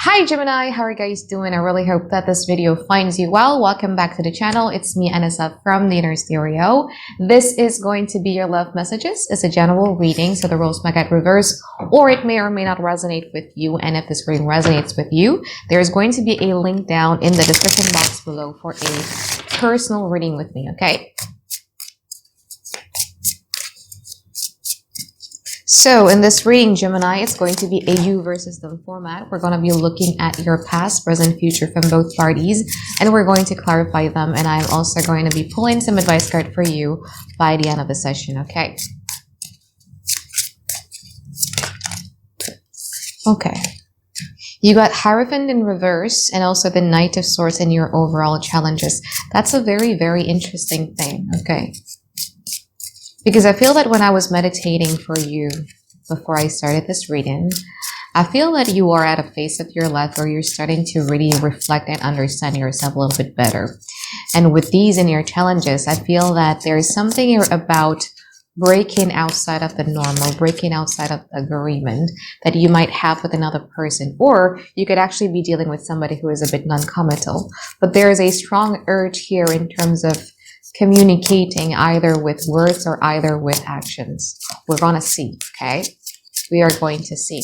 Hi Gemini, how are you guys doing? I really hope that this video finds you well. Welcome back to the channel. It's me, Anisa from the Inner Stereo. This is going to be your love messages. It's a general reading, so the roles might get reversed, or it may or may not resonate with you. And if this reading resonates with you, there's going to be a link down in the description box below for a personal reading with me, okay? So in this reading, Gemini, it's going to be a you versus them format. We're going to be looking at your past, present, future from both parties, and we're going to clarify them. And I'm also going to be pulling some advice card for you by the end of the session, okay? Okay. You got Hierophant in reverse and also the Knight of Swords in your overall challenges. That's a very, very interesting thing, okay? Because I feel that when I was meditating for you before I started this reading, I feel that you are at a phase of your life where you're starting to really reflect and understand yourself a little bit better. And with these in your challenges, I feel that there is something here about breaking outside of the normal, breaking outside of agreement that you might have with another person. Or you could actually be dealing with somebody who is a bit non-committal. But there is a strong urge here in terms of communicating either with words or either with actions. We're going to see, okay? We are going to see.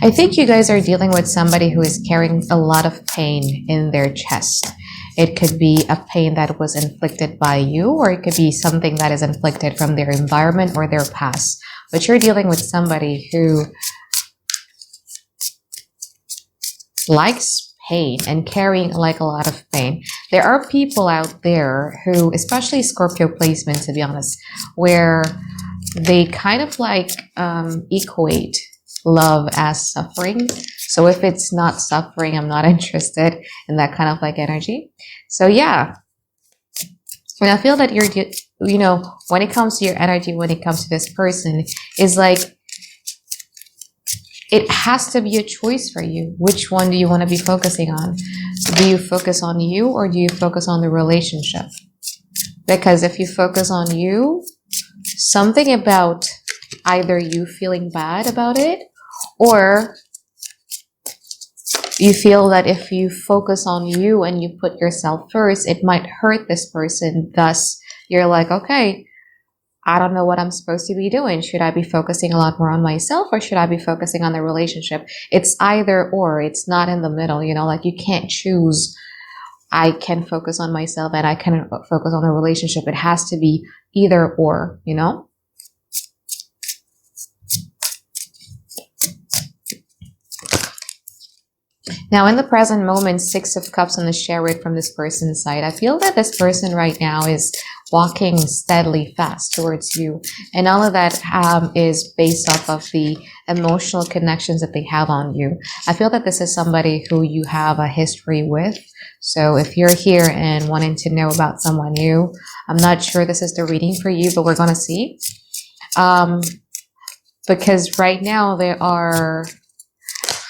I think you guys are dealing with somebody who is carrying a lot of pain in their chest. It could be a pain that was inflicted by you, or it could be something that is inflicted from their environment or their past. But you're dealing with somebody who likes pain and carrying like a lot of pain. There are people out there who, especially Scorpio placement, to be honest, where they kind of like equate love as suffering. So if it's not suffering, I'm not interested in that kind of like energy. So yeah, and I feel that you're, you know, when it comes to your energy, when it comes to this person, is like, it has to be a choice for you. Which one do you want to be focusing on? Do you focus on you or do you focus on the relationship? Because if you focus on you, something about either you feeling bad about it, or you feel that if you focus on you and you put yourself first, it might hurt this person. Thus, you're like, okay, I don't know what I'm supposed to be doing. Should I be focusing a lot more on myself or should I be focusing on the relationship? It's either or. It's not in the middle, you know, like you can't choose. I can focus on myself and I can focus on the relationship. It has to be either or, you know? Now, in the present moment, Six of Cups on the Chariot from this person's side, I feel that this person right now is walking steadily fast towards you. And all of that is based off of the emotional connections that they have on you. I feel that this is somebody who you have a history with. So if you're here and wanting to know about someone new, I'm not sure this is the reading for you, but we're going to see. Because right now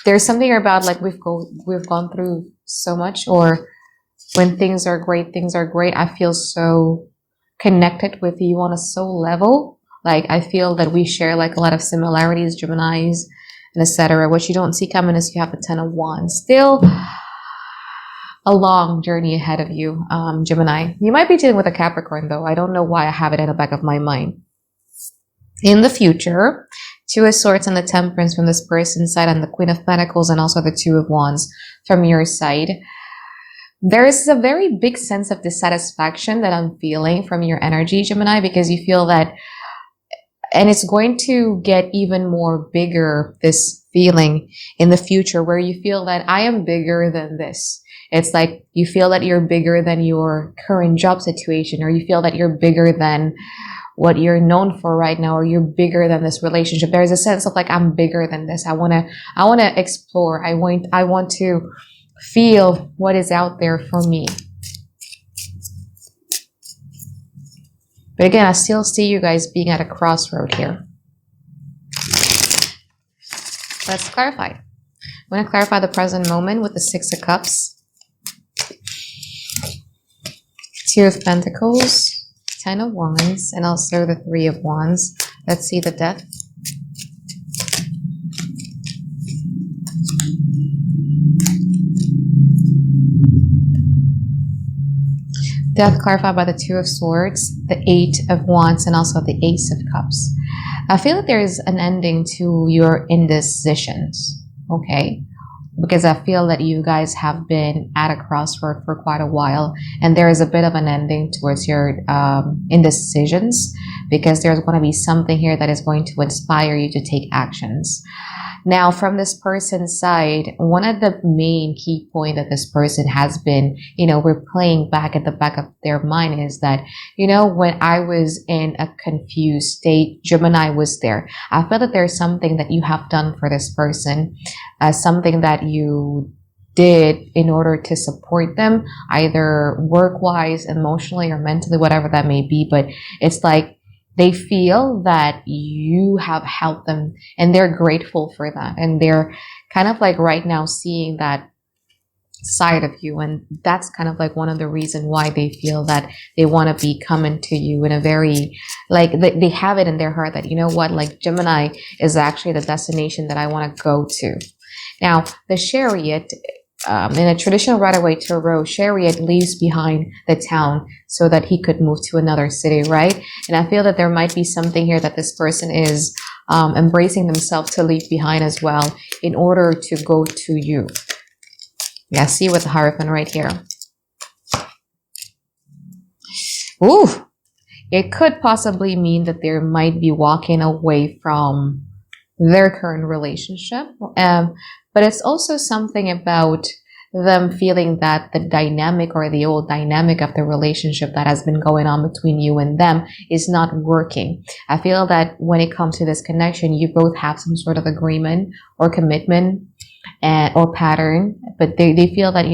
there's something about like we've gone through so much, or when things are great, I feel so connected with you on a soul level. Like I feel that we share like a lot of similarities, Geminis and etc. What you don't see coming is you have the Ten of Wands. Still a long journey ahead of you, Gemini. You might be dealing with a Capricorn though. I don't know why I have it in the back of my mind. In the future, Two of Swords and the Temperance from this person's side, and the Queen of Pentacles and also the Two of Wands from your side. There is a very big sense of dissatisfaction that I'm feeling from your energy, Gemini, because you feel that, and it's going to get even more bigger, this feeling in the future where you feel that I am bigger than this. It's like you feel that you're bigger than your current job situation, or you feel that you're bigger than what you're known for right now, or you're bigger than this relationship. There's a sense of like, I'm bigger than this. I want to explore. I want to feel what is out there for me. But again, I still see you guys being at a crossroad here. Let's clarify. I'm going to clarify the present moment with the Six of Cups. Two of Pentacles, Ten of Wands, and also the Three of Wands. Let's see the Death. Death clarified by the Two of Swords, the Eight of Wands, and also the Ace of Cups. I feel that there is an ending to your indecisions, okay? Because I feel that you guys have been at a crossroad for quite a while, and there is a bit of an ending towards your indecisions, because there's going to be something here that is going to inspire you to take actions. Now, from this person's side, one of the main key point that this person has been, replaying back at the back of their mind is that, when I was in a confused state, Gemini was there. I feel that there's something that you have done for this person, something that you did in order to support them, either work-wise, emotionally, or mentally, whatever that may be. But it's like, they feel that you have helped them and they're grateful for that. And they're kind of like right now seeing that side of you. And that's kind of like one of the reasons why they feel that they want to be coming to you in a very, like they have it in their heart that, like Gemini is actually the destination that I want to go to. Now, the Chariot, in a traditional Rider-Waite Tarot, Chariot leaves behind the town so that he could move to another city, right? And I feel that there might be something here that this person is embracing themselves to leave behind as well in order to go to you. Yeah, see with the Hierophant right here. Ooh, it could possibly mean that they might be walking away from their current relationship. But it's also something about them feeling that the dynamic or the old dynamic of the relationship that has been going on between you and them is not working. I feel that when it comes to this connection, you both have some sort of agreement or commitment or pattern, but they feel that,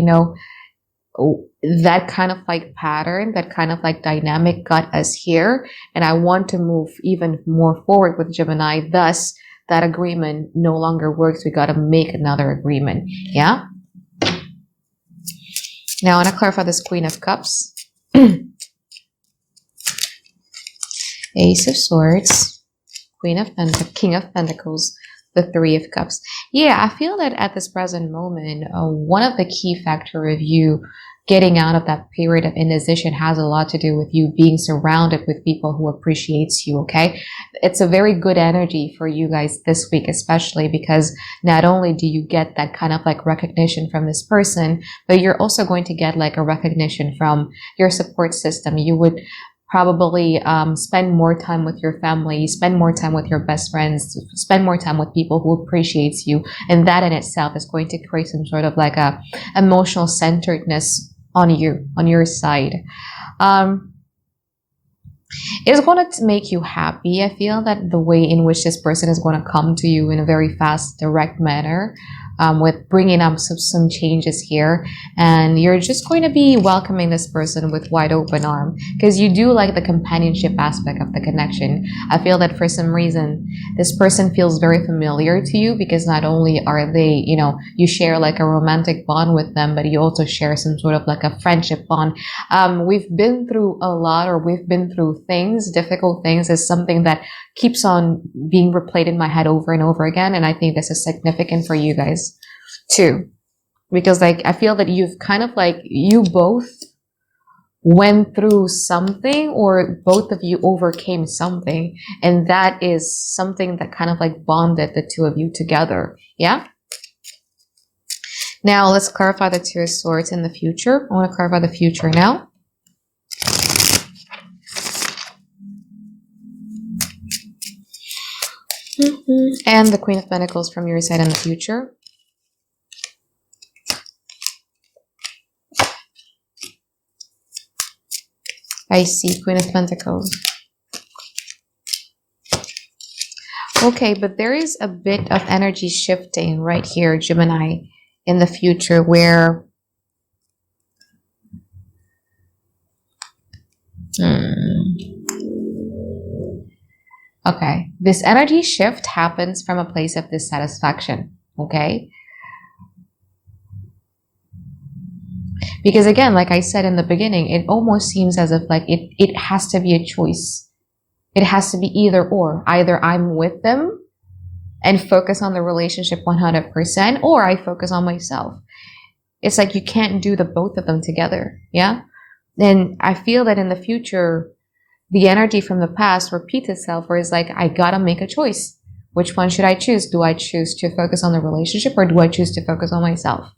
that kind of like pattern, that kind of like dynamic got us here. And I want to move even more forward with Gemini. Thus, that agreement no longer works. We got to make another agreement. Yeah. Now I want to clarify this Queen of Cups. Ace of Swords, King of Pentacles, the Three of Cups. Yeah, I feel that at this present moment, one of the key factor of you getting out of that period of indecision has a lot to do with you being surrounded with people who appreciates you, okay? It's a very good energy for you guys this week, especially because not only do you get that kind of like recognition from this person, but you're also going to get like a recognition from your support system. You would probably spend more time with your family, spend more time with your best friends, spend more time with people who appreciates you. And that in itself is going to create some sort of like a emotional centeredness on you, on your side. It's going to make you happy. I feel that the way in which this person is going to come to you in a very fast, direct manner, with bringing up some changes here, and you're just going to be welcoming this person with wide open arm because you do like the companionship aspect of the connection. I feel that for some reason this person feels very familiar to you because not only are they, you share like a romantic bond with them, but you also share some sort of like a friendship bond. We've been through a lot, or we've been through things, difficult things, is something that keeps on being replayed in my head over and over again. And I think this is significant for you guys too, because like I feel that you've kind of like, you both went through something, or both of you overcame something, and that is something that kind of like bonded the two of you together. Yeah. Now let's clarify the Two of Swords in the future. I want to clarify the future now. And the Queen of Pentacles from your side in the future. I see Queen of Pentacles. Okay, but there is a bit of energy shifting right here, Gemini, in the future, where okay, this energy shift happens from a place of dissatisfaction, okay? Because again, like I said in the beginning, it almost seems as if like it has to be a choice. It has to be either or. Either I'm with them and focus on the relationship 100%, or I focus on myself. It's like you can't do the both of them together. Yeah. And I feel that in the future, the energy from the past repeats itself, where it's like, I gotta make a choice. Which one should I choose? Do I choose to focus on the relationship, or do I choose to focus on myself?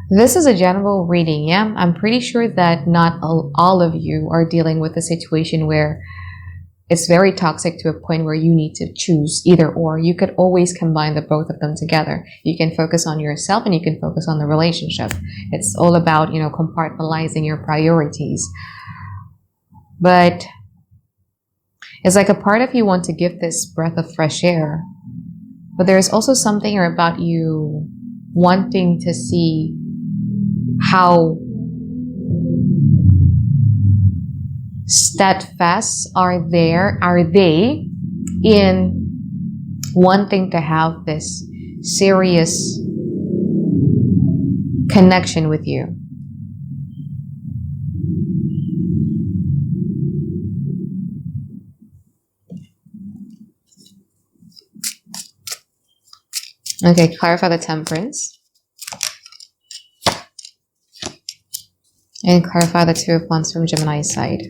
This is a general reading, yeah? I'm pretty sure that not all of you are dealing with a situation where it's very toxic to a point where you need to choose either or. You could always combine the both of them together. You can focus on yourself and you can focus on the relationship. It's all about, you know, compartmentalizing your priorities. But it's like a part of you want to give this breath of fresh air. But there's also something about you wanting to see how steadfast are they in wanting to have this serious connection with you. Okay, clarify the Temperance. And clarify the Two of Wands from Gemini's side.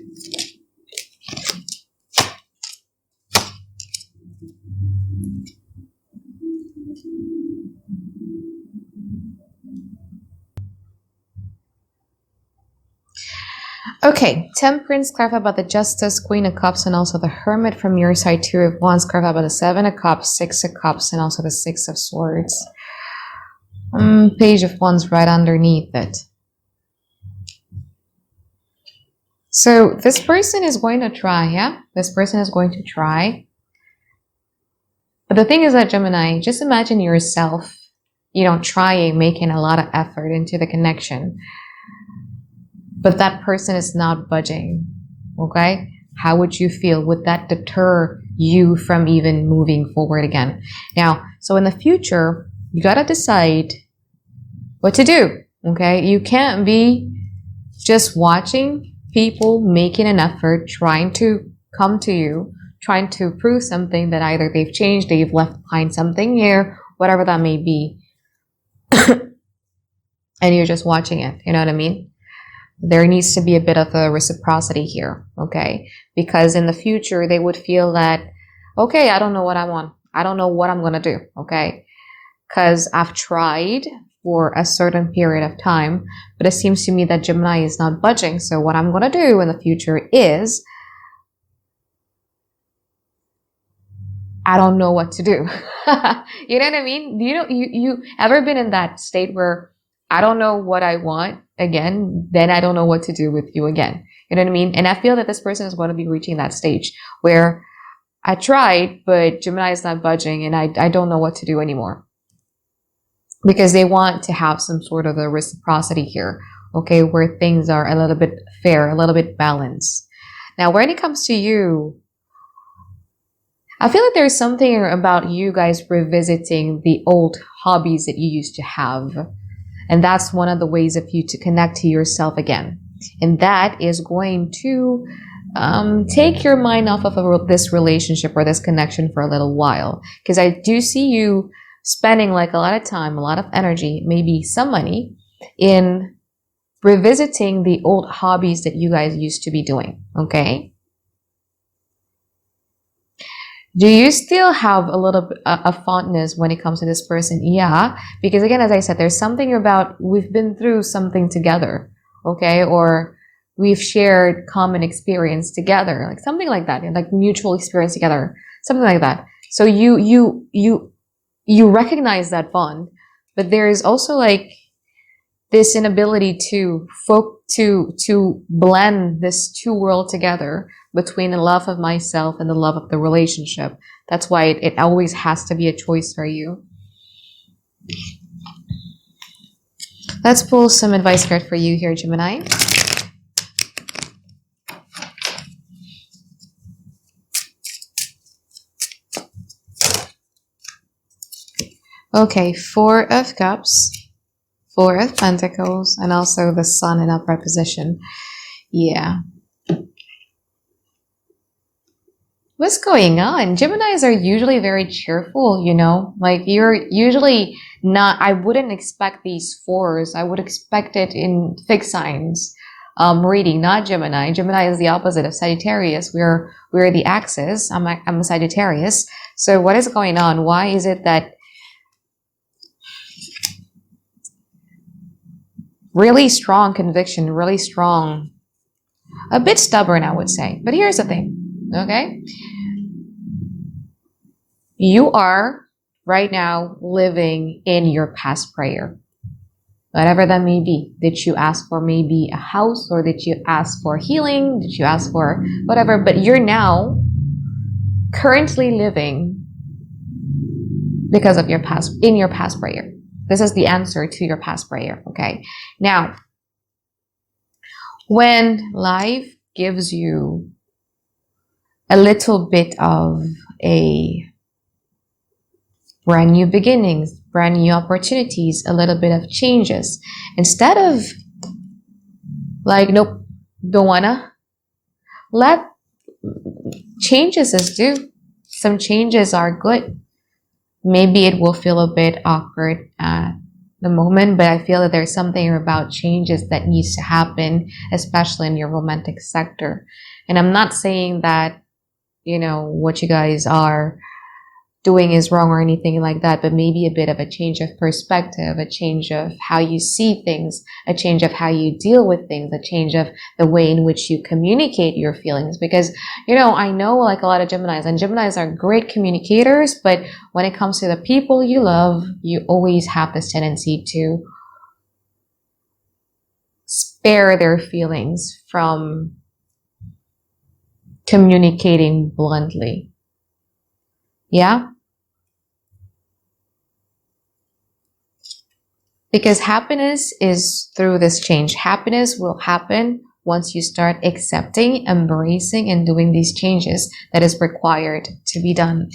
Okay, Temperance, clarify about the Justice, Queen of Cups, and also the Hermit from your side. Two of Wands, clarify about the Seven of Cups, Six of Cups, and also the Six of Swords. Page of Wands right underneath it. So this person is going to try, yeah? This person is going to try. But the thing is that, Gemini, just imagine yourself, you know, trying, making a lot of effort into the connection. But that person is not budging, okay? How would you feel? Would that deter you from even moving forward again? Now, so in the future, you got to decide what to do, okay? You can't be just watching people making an effort, trying to come to you, trying to prove something that either they've changed, they've left behind something here, whatever that may be. And you're just watching it, you know what I mean? There needs to be a bit of a reciprocity here, okay? Because in the future, they would feel that, okay, I don't know what I want. I don't know what I'm going to do, okay? Because I've tried for a certain period of time, but it seems to me that Gemini is not budging. So what I'm going to do in the future is, I don't know what to do. You know what I mean? You ever been in that state where I don't know what I want again, then I don't know what to do with you again. You know what I mean? And I feel that this person is going to be reaching that stage where I tried, but Gemini is not budging and I don't know what to do anymore. Because they want to have some sort of a reciprocity here, okay, where things are a little bit fair, a little bit balanced. Now, when it comes to you, I feel like there's something about you guys revisiting the old hobbies that you used to have. And that's one of the ways of you to connect to yourself again. And that is going to take your mind off of this relationship or this connection for a little while. Because I do see you spending like a lot of time, a lot of energy, maybe some money in revisiting the old hobbies that you guys used to be doing, okay? Do you still have a little bit of fondness when it comes to this person? Yeah, because again, as I said, there's something about we've been through something together, okay? Or we've shared common experience together, like something like that, like mutual experience together, something like that. So you recognize that bond, but there is also like this inability to blend this two worlds together between the love of myself and the love of the relationship. That's why it always has to be a choice for you. Let's pull some advice card for you here, Gemini. Okay, Four of Cups, Four of Pentacles, and also the Sun in upright position. Yeah. What's going on? Geminis are usually very cheerful, you know? Like, you're usually not, I wouldn't expect these fours. I would expect it in fixed signs reading, not Gemini. Gemini is the opposite of Sagittarius. We're the axis. I'm a Sagittarius. So what is going on? Why is it that really strong conviction, really strong, a bit stubborn, I would say. But here's the thing, okay? You are right now living in your past prayer. Whatever that may be. Did you ask for maybe a house, or did you ask for healing? Did you ask for whatever? But you're now currently living because of your past, in your past prayer. This is the answer to your past prayer, okay? Now, when life gives you a little bit of a brand new beginnings, brand new opportunities, a little bit of changes, instead of like, nope, don't wanna, let changes is due. Some changes are good. Maybe it will feel a bit awkward at the moment, but I feel that there's something about changes that needs to happen, especially in your romantic sector. And I'm not saying that, you know, what you guys are doing is wrong or anything like that, but maybe a bit of a change of perspective, a change of how you see things, a change of how you deal with things, a change of the way in which you communicate your feelings. Because, you know, I know like a lot of Geminis, and Geminis are great communicators, but when it comes to the people you love, you always have this tendency to spare their feelings from communicating bluntly. Yeah? Because happiness is through this change. Happiness will happen once you start accepting, embracing, and doing these changes that is required to be done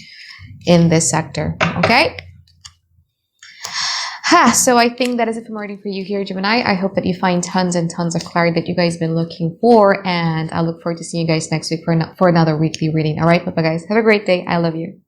in this sector. Okay? So I think that is it for reading for you here, Gemini. I hope that you find tons and tons of clarity that you guys have been looking for. And I look forward to seeing you guys next week for another weekly reading. All right? Bye-bye, guys. Have a great day. I love you.